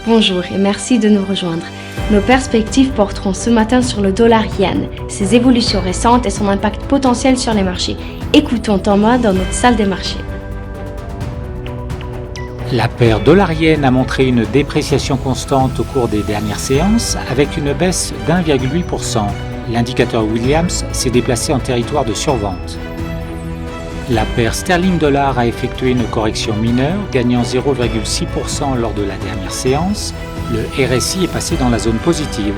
Bonjour et merci de nous rejoindre. Nos perspectives porteront ce matin sur le dollar-yen, ses évolutions récentes et son impact potentiel sur les marchés. Écoutons Thomas dans notre salle des marchés. La paire dollar-yen a montré une dépréciation constante au cours des dernières séances avec une baisse d'1,8%. L'indicateur Williams s'est déplacé en territoire de survente. La paire sterling-dollar a effectué une correction mineure, gagnant 0,6% lors de la dernière séance. Le RSI est passé dans la zone positive.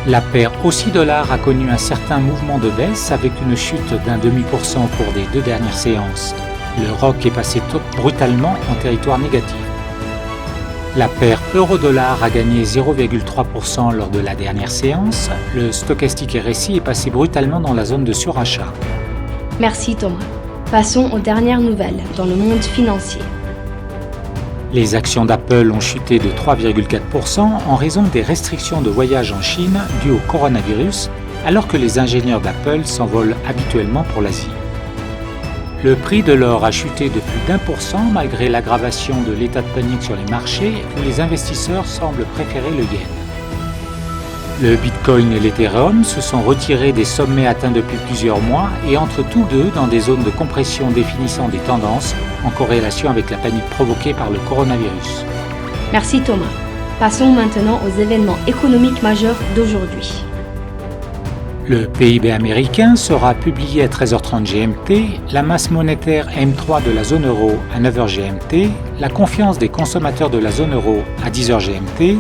La paire Aussie-dollar a connu un certain mouvement de baisse avec une chute d'0,5% au cours des deux dernières séances. Le ROC est passé brutalement en territoire négatif. La paire euro-dollar a gagné 0,3% lors de la dernière séance. Le stochastique RSI est passé brutalement dans la zone de surachat. Merci Thomas. Passons aux dernières nouvelles dans le monde financier. Les actions d'Apple ont chuté de 3,4% en raison des restrictions de voyage en Chine dues au coronavirus, alors que les ingénieurs d'Apple s'envolent habituellement pour l'Asie. Le prix de l'or a chuté de plus d'1% malgré l'aggravation de l'état de panique sur les marchés où les investisseurs semblent préférer le yen. Le Bitcoin et l'Ethereum se sont retirés des sommets atteints depuis plusieurs mois et entrent tous deux dans des zones de compression définissant des tendances en corrélation avec la panique provoquée par le coronavirus. Merci Thomas. Passons maintenant aux événements économiques majeurs d'aujourd'hui. Le PIB américain sera publié à 13h30 GMT, la masse monétaire M3 de la zone euro à 9h GMT, la confiance des consommateurs de la zone euro à 10h GMT,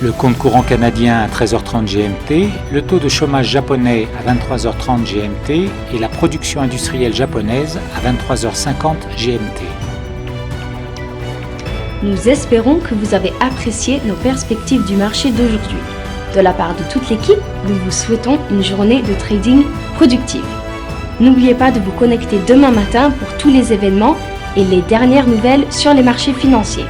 le compte courant canadien à 13h30 GMT, le taux de chômage japonais à 23h30 GMT et la production industrielle japonaise à 23h50 GMT. Nous espérons que vous avez apprécié nos perspectives du marché d'aujourd'hui. De la part de toute l'équipe, nous vous souhaitons une journée de trading productive. N'oubliez pas de vous connecter demain matin pour tous les événements et les dernières nouvelles sur les marchés financiers.